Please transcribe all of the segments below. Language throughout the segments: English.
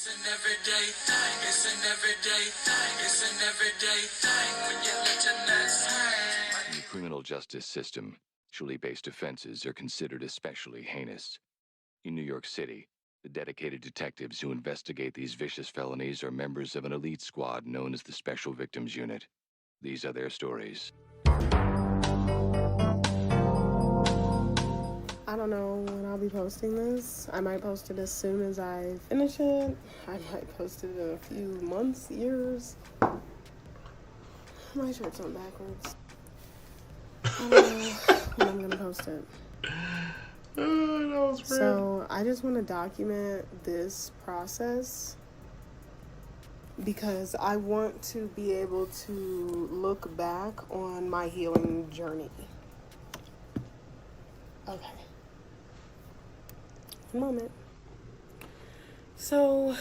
It's an everyday thing. It's an everyday thing. It's an everyday thing when you let your nuts hang. In the criminal justice system, sexually-based offenses are considered especially heinous. In New York City, the dedicated detectives who investigate these vicious felonies are members of an elite squad known as the Special Victims Unit. These are their stories. I don't know when I'll be posting this. I might post it as soon as I finish it. I might post it in a few months, years. My shirt's on backwards. I don't know when I'm gonna post it. So I just want to document this process because I want to be able to look back on my healing journey. Okay. One moment. So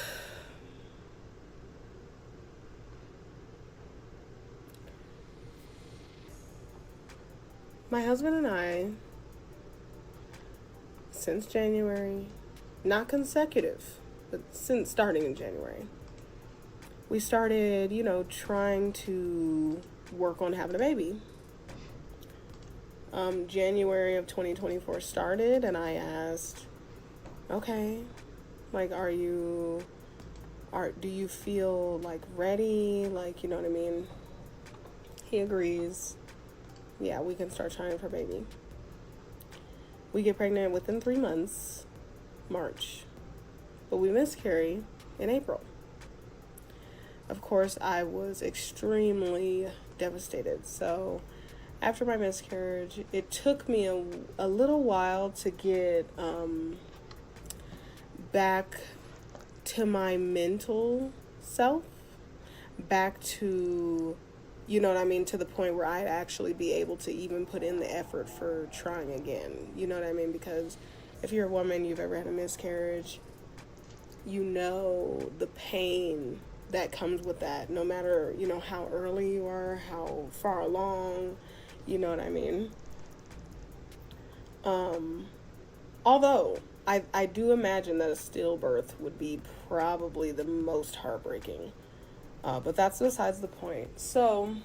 my husband and I, since January, not consecutive, but since starting in January, we started, trying to work on having a baby. January of 2024 started, and I asked, okay, like, do you feel, like, ready? Like, you know what I mean? He agrees. Yeah, we can start trying for baby. We get pregnant within 3 months, March, but we miscarry in April. Of course, I was extremely devastated. So after my miscarriage, it took me a little while to get back to my mental self, back to, to the point where I'd actually be able to even put in the effort for trying again. You know what I mean? Because if you're a woman, you've ever had a miscarriage, you know the pain that comes with that, no matter, how early you are, how far along, you know what I mean? Although I do imagine that a stillbirth would be probably the most heartbreaking. But that's besides the point. So,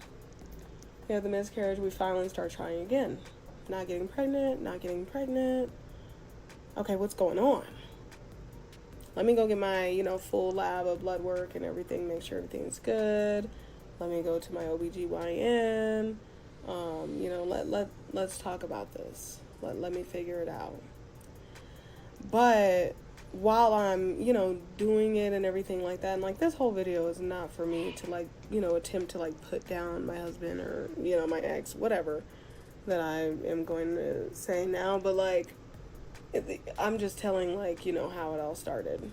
the miscarriage, we finally start trying again. Not getting pregnant. Okay, what's going on? Let me go get my, full lab of blood work and everything, make sure everything's good. Let me go to my OBGYN. Let's talk about this. Let me figure it out. But while I'm, doing it and everything like that, and like this whole video is not for me to attempt to put down my husband or, my ex, whatever that I am going to say now, but I'm just telling how it all started.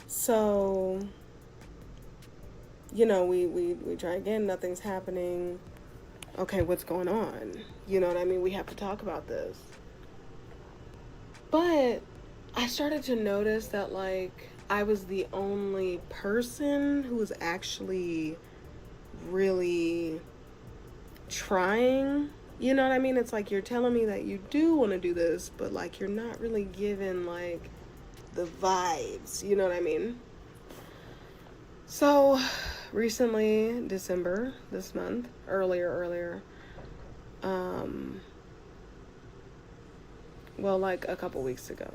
So, we try again, nothing's happening. Okay, what's going on? You know what I mean? We have to talk about this. But I started to notice that I was the only person who was actually really trying. You know what I mean? It's you're telling me that you do want to do this, but you're not really giving the vibes. You know what I mean? So recently, December, this month, earlier, a couple weeks ago,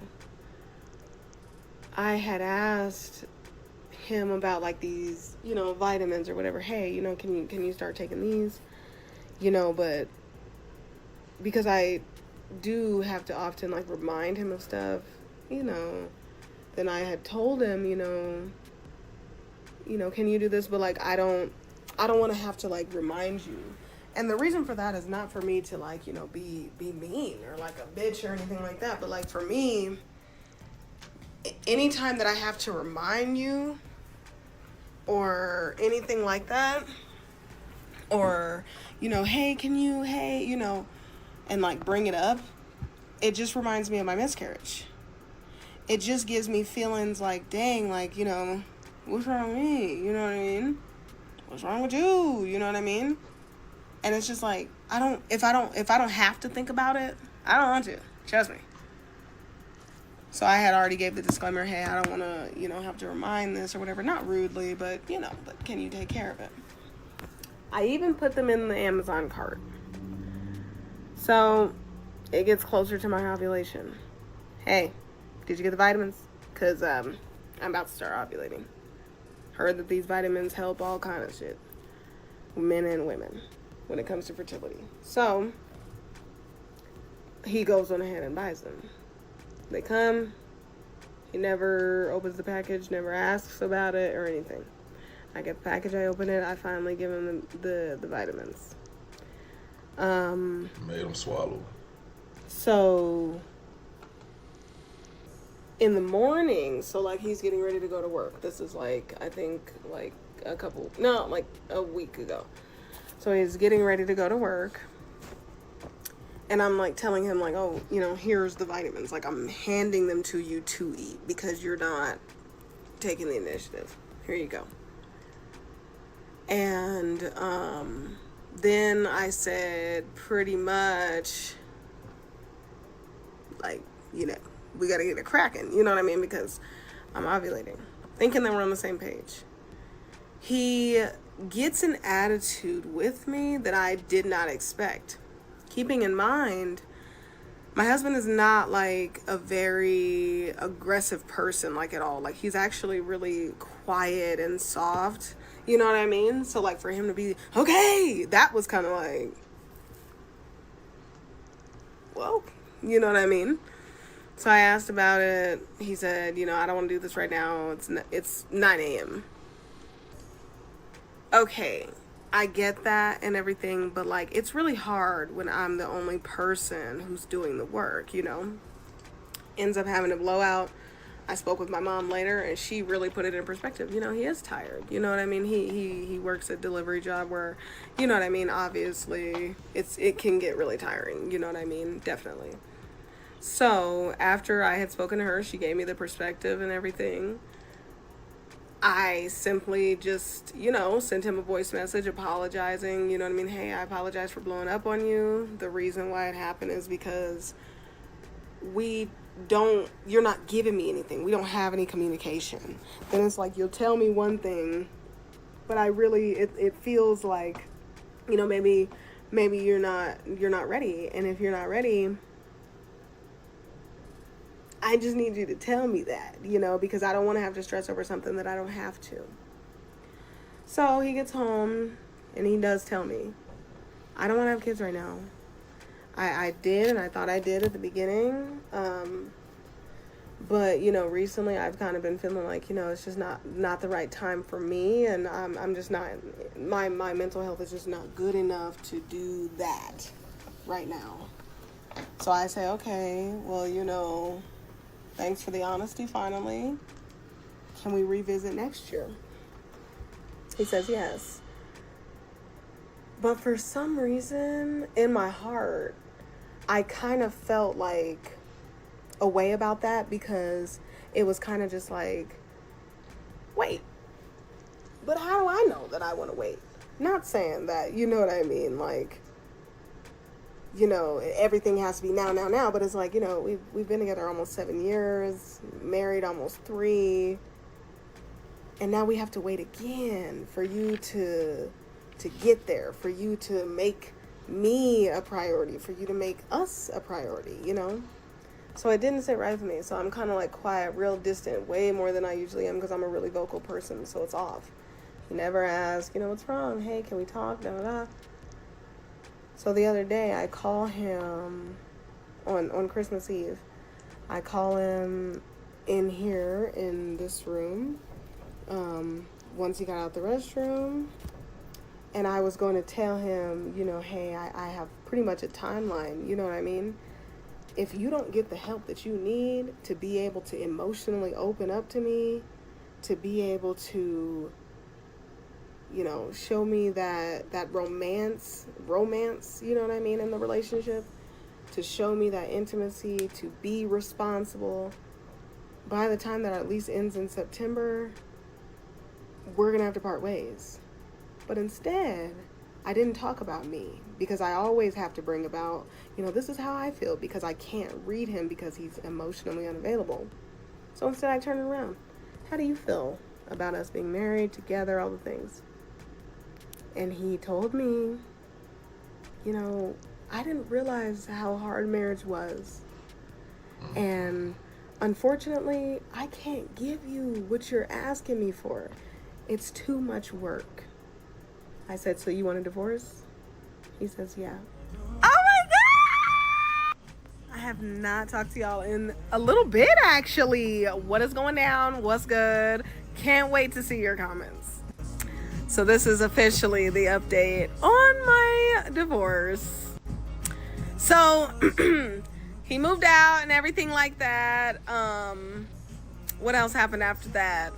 I had asked him about these, vitamins or whatever. Hey, can you start taking these? But because I do have to often remind him of stuff, then I had told him, can you do this? But I don't want to have to remind you. And the reason for that is not for me to be mean or a bitch or anything like that. But for me, anytime that I have to remind you or anything like that, or, hey, and bring it up, it just reminds me of my miscarriage. It just gives me feelings dang, what's wrong with me? You know what I mean? What's wrong with you? You know what I mean? And it's just if I don't have to think about it, I don't want to. Trust me. So I had already gave the disclaimer, hey, I don't want to, have to remind this or whatever. Not rudely, but, but can you take care of it? I even put them in the Amazon cart. So it gets closer to my ovulation. Hey, did you get the vitamins? Because I'm about to start ovulating. Heard that these vitamins help all kind of shit. Men and women when it comes to fertility. So he goes on ahead and buys them. They come. He never opens the package, never asks about it or anything. I get the package, I open it, I finally give him the vitamins. Made him swallow. So in the morning, so like he's getting ready to go to work. This is like, I think like a week ago. So he's getting ready to go to work. And I'm like telling him like, oh, here's the vitamins. Like I'm handing them to you to eat because you're not taking the initiative. Here you go. And then I said pretty much like, we got to get it cracking. You know what I mean? Because I'm ovulating. Thinking that we're on the same page. He gets an attitude with me that I did not expect. Keeping in mind, my husband is not like a very aggressive person, like at all. Like he's actually really quiet and soft. You know what I mean? So like for him to be, okay, that was kind of like, well, you know what I mean? So I asked about it. He said, I don't want to do this right now. It's 9 a.m. Okay. I get that and everything, but like it's really hard when I'm the only person who's doing the work, Ends up having a blowout. I spoke with my mom later and she really put it in perspective. He is tired. You know what I mean? He works a delivery job where, obviously it can get really tiring. You know what I mean? Definitely. So after I had spoken to her, she gave me the perspective and everything. I simply just, sent him a voice message apologizing, you know what I mean? Hey, I apologize for blowing up on you. The reason why it happened is because you're not giving me anything. We don't have any communication. Then it's like, you'll tell me one thing, but it feels like, maybe you're not ready. And if you're not ready, I just need you to tell me that, because I don't want to have to stress over something that I don't have to. So he gets home and he does tell me, I don't want to have kids right now. I did, and I thought I did at the beginning. But, recently I've kind of been feeling like, it's just not the right time for me. And I'm just not, my mental health is just not good enough to do that right now. So I say, okay, well, thanks for the honesty, finally. Can we revisit next year? He says yes. But for some reason, in my heart, I kind of felt like a way about that because it was kind of just like, wait, but how do I know that I want to wait? Not saying that, you know what I mean? Like, everything has to be now, but it's like, we've been together almost 7 years, married almost 3, and now we have to wait again for you to get there, for you to make me a priority, for you to make us a priority, So it didn't sit right with me, so I'm kind of like quiet, real distant, way more than I usually am because I'm a really vocal person, so it's off. He never asks, what's wrong? Hey, can we talk? Da da da. So the other day, I call him on Christmas Eve. I call him in here in this room once he got out the restroom. And I was going to tell him, hey, I have pretty much a timeline. You know what I mean? If you don't get the help that you need to be able to emotionally open up to me, to be able to show me that romance, you know what I mean, in the relationship, to show me that intimacy, to be responsible, by the time that our lease ends in September, we're going to have to part ways. But instead, I didn't talk about me because I always have to bring about, this is how I feel because I can't read him because he's emotionally unavailable. So instead I turn it around. How do you feel about us being married, together, all the things? And he told me, I didn't realize how hard marriage was. And unfortunately, I can't give you what you're asking me for. It's too much work. I said, so you want a divorce? He says, yeah. Oh my God! I have not talked to y'all in a little bit, actually. What is going down? What's good? Can't wait to see your comments. So this is officially the update on my divorce. So he moved out and everything like that. What else happened after that?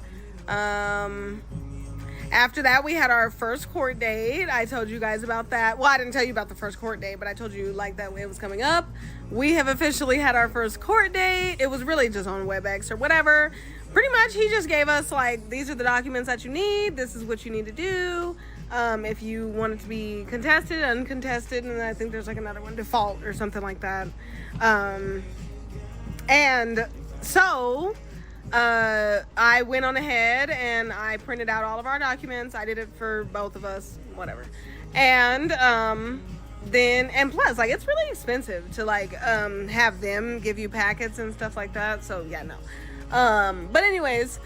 After that, we had our first court date. I told you guys about that. Well, I didn't tell you about the first court date, but I told you like that it was coming up. We have officially had our first court date. It was really just on WebEx or whatever. Pretty much, he just gave us like, these are the documents that you need. This is what you need to do. If you want it to be contested, uncontested, and I think there's like another one, default or something like that. And so I went on ahead and I printed out all of our documents. I did it for both of us, whatever. And then plus like it's really expensive to like have them give you packets and stuff like that. So yeah, no. But anyways,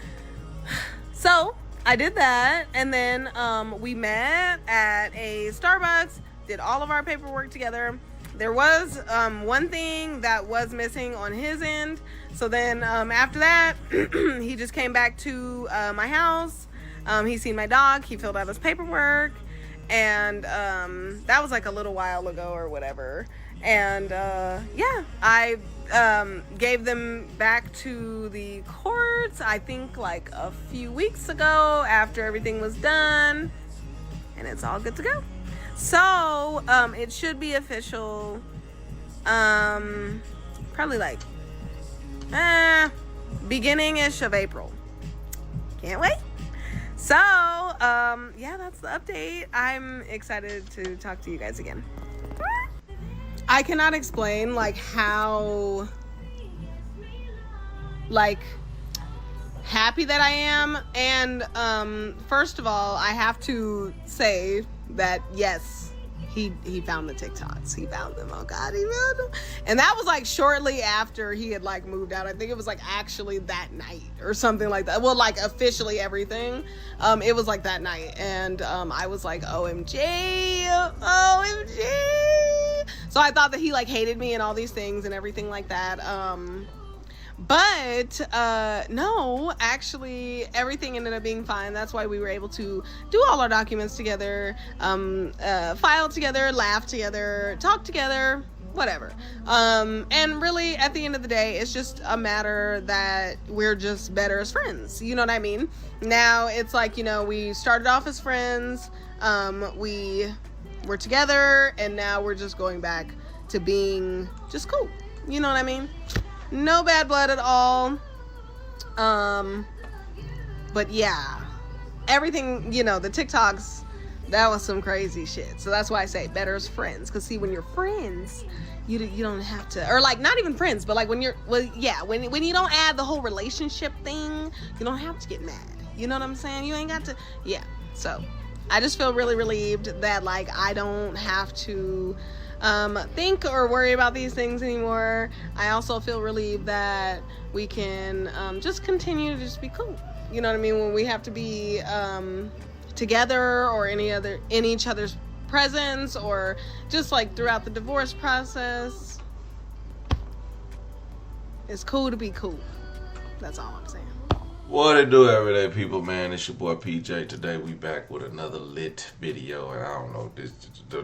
so I did that, and then we met at a Starbucks, did all of our paperwork together. There was one thing that was missing on his end. So then after that, he just came back to my house. He seen my dog. He filled out his paperwork. And that was like a little while ago or whatever. And yeah, I gave them back to the courts, I think like a few weeks ago after everything was done. And it's all good to go. So it should be official probably like beginning-ish of April. Can't wait. So yeah, that's the update. I'm excited to talk to you guys again. I cannot explain like how like happy that I am. And first of all, I have to say that yes, he found the TikToks. He found them. Oh God, he found them. And that was like shortly after he had like moved out. I think it was like actually that night or something like that. Well, like officially everything. It was like that night. And I was like, OMG. So I thought that he like hated me and all these things and everything like that. But no, actually everything ended up being fine. That's why we were able to do all our documents together, file together, laugh together, talk together, whatever. And really at the end of the day, it's just a matter that we're just better as friends. You know what I mean? Now it's like, we started off as friends, we were together, and now we're just going back to being just cool. You know what I mean? No bad blood at all. But yeah, everything, the TikToks, that was some crazy shit. So that's why I say better as friends. Because see, when you're friends, you don't have to, or like not even friends, but like when you're, when you don't add the whole relationship thing, you don't have to get mad. You know what I'm saying? You ain't got to, yeah. So I just feel really relieved that like I don't have to think or worry about these things anymore. I also feel relieved that we can just continue to just be cool. You know what I mean? When we have to be together or in each other's presence, or just like throughout the divorce process, it's cool to be cool. That's all I'm saying. What it do, everyday people, man? It's your boy PJ. Today we back with another lit video, and I don't know,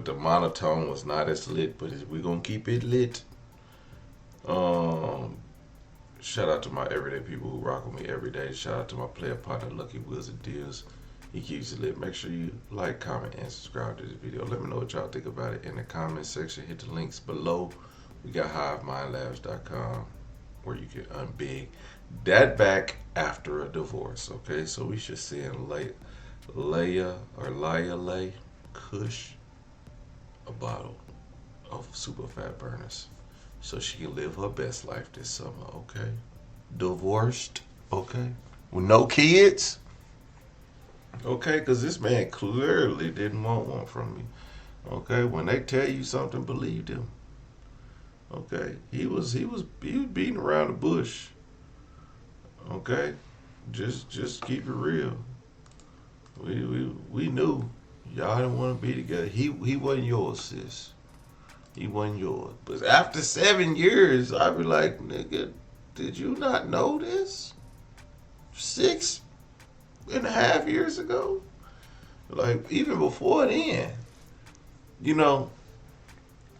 the monotone was not as lit, but we gonna keep it lit. Shout out to my everyday people who rock with me every day. Shout out to my player partner, Lucky Wizard Deals. He keeps it lit. Make sure you like, comment, and subscribe to this video. Let me know what y'all think about it in the comment section. Hit the links below. We got HiveMindLabs.com where you can unbig that back after a divorce. Okay, so we should see in Leia Kush a bottle of super fat burners so she can live her best life this summer, okay? Divorced, okay? With no kids, okay? Because this man clearly didn't want one from me, okay? When they tell you something, believe them, okay? He was beating around the bush, okay? Just keep it real. We knew y'all didn't want to be together. He wasn't yours, sis. He wasn't yours. But after 7 years, I'd be like, nigga, did you not know this? 6.5 years ago? Like, even before then, you know,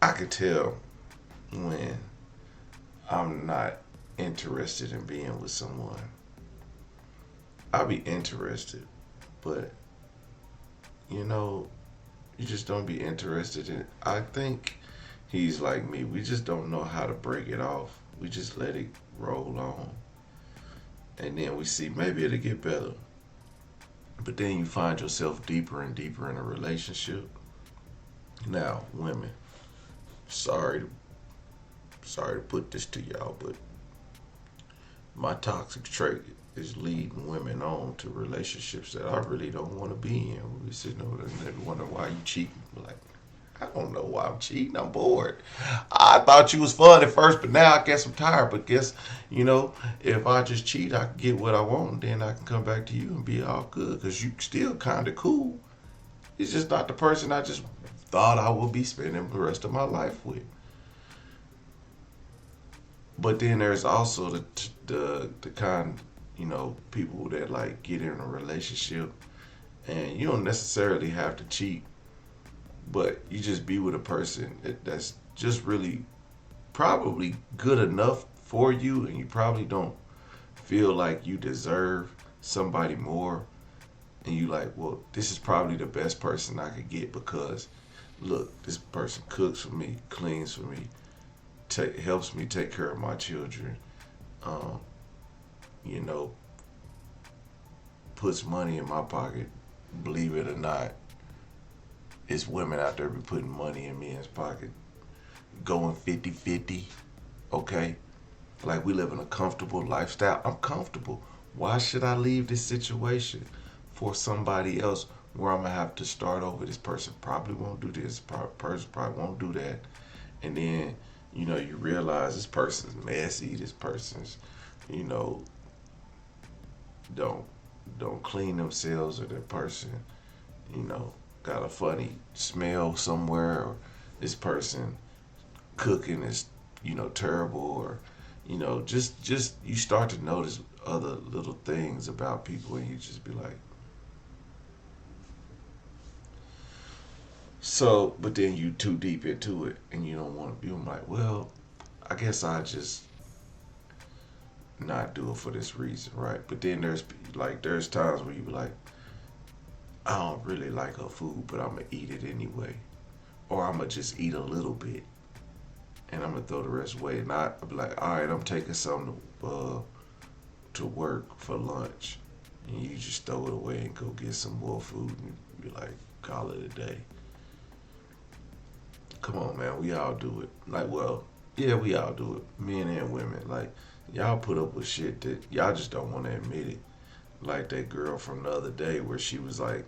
I could tell when I'm not interested in being with someone. I'll be interested, but, you know, you just don't be interested in it. I think he's like me. We just don't know how to break it off. We just let it roll on. And then we see maybe it'll get better. But then you find yourself deeper and deeper in a relationship. Now, women, sorry to put this to y'all, but my toxic trait is leading women on to relationships that I really don't want to be in. We sitting over there and they wonder why you cheating. Like, I don't know why I'm cheating. I'm bored. I thought you was fun at first, but now I guess I'm tired. But guess, if I just cheat, I can get what I want, and then I can come back to you and be all good. Because you still kind of cool. It's just not the person I just thought I would be spending the rest of my life with. But then there's also the kind, people that like get in a relationship and you don't necessarily have to cheat, but you just be with a person that's just really probably good enough for you, and you probably don't feel like you deserve somebody more, and you like, well, this is probably the best person I could get because look, this person cooks for me, cleans for me, helps me take care of my children, you know, puts money in my pocket. Believe it or not, it's women out there be putting money in men's pocket, going 50-50, okay? Like, we live in a comfortable lifestyle. I'm comfortable. Why should I leave this situation for somebody else where I'm going to have to start over? This person probably won't do this. Person probably won't do that. And then, you realize this person's messy. This person's, don't clean themselves, or that person, got a funny smell somewhere, or this person cooking is, terrible, or, just you start to notice other little things about people, and you just be like, so, but then you too deep into it, and you don't want to be. I'm like, well, I guess I just not do it for this reason, right? But then there's times where you be like, I don't really like her food, but I'm gonna eat it anyway, or I'm gonna just eat a little bit, and I'm gonna throw the rest away. And I'll be like, all right, I'm taking something to work for lunch, and you just throw it away and go get some more food, and be like, call it a day. Come on, man, we all do it. Like, well, yeah, we all do it, men and women. Like, y'all put up with shit that y'all just don't want to admit it. Like that girl from the other day where she was like,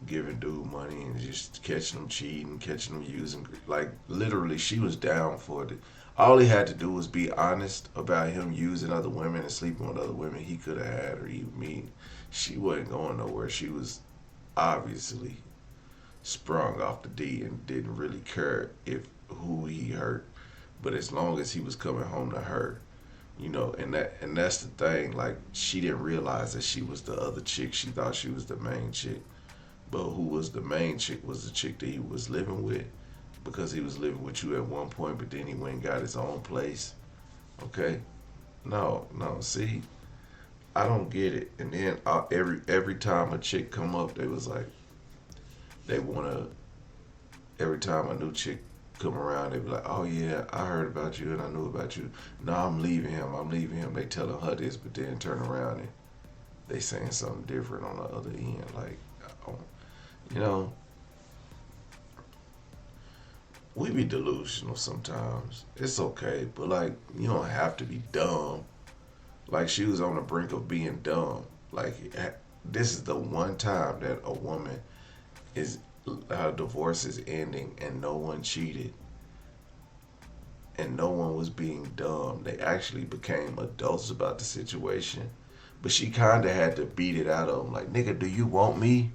giving dude money and just catching him cheating, catching him using. Like, literally, she was down for it. All he had to do was be honest about him using other women and sleeping with other women he could have had, or even me. She wasn't going nowhere. She was obviously sprung off the D and didn't really care if who he hurt, but as long as he was coming home to her, and that's the thing. Like, she didn't realize that she was the other chick. She thought she was the main chick, but who was the main chick was the chick that he was living with, because he was living with you at one point, but then he went and got his own place. Okay, no, see, I don't get it. And then every time a chick come up, they was like, they wanna. Every time a new chick come around, they be like, oh yeah, I heard about you and I knew about you. No, I'm leaving him. They telling her this, but then turn around and they saying something different on the other end. Like, we be delusional sometimes. It's okay, but like you don't have to be dumb. Like she was on the brink of being dumb. Like this is the one time that a woman is her divorce is ending and no one cheated and no one was being dumb. They actually became adults about the situation. But she kind of had to beat it out of him. Like, nigga, do you want me?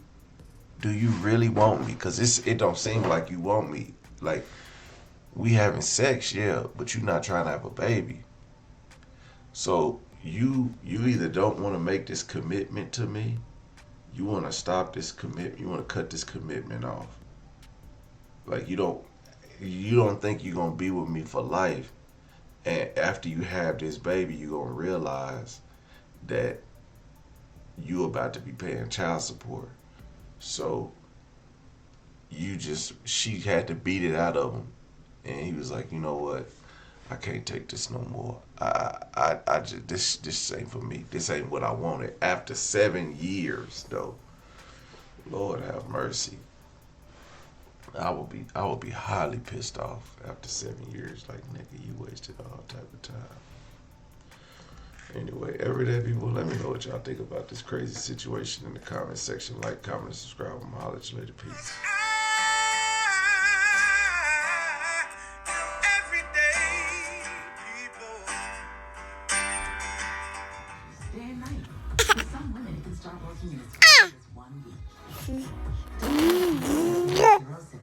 Do you really want me? Because it don't seem like you want me. Like, we having sex, yeah, but you not trying to have a baby. So you either don't want to make this commitment to me, you want to stop this commitment, you want to cut this commitment off. Like you don't think you're gonna be with me for life, and after you have this baby, you're gonna realize that you about to be paying child support. So she had to beat it out of him, and he was like, you know what? I can't take this no more. I just this ain't for me. This ain't what I wanted. After 7 years, though, Lord have mercy. I would be highly pissed off after 7 years. Like nigga, you wasted all type of time. Anyway, everyday people, let me know what y'all think about this crazy situation in the comment section. Like, comment, and subscribe. I'm gonna holler at you later. Peace. Day and night. For some women, it can start working in as fast as 1 week.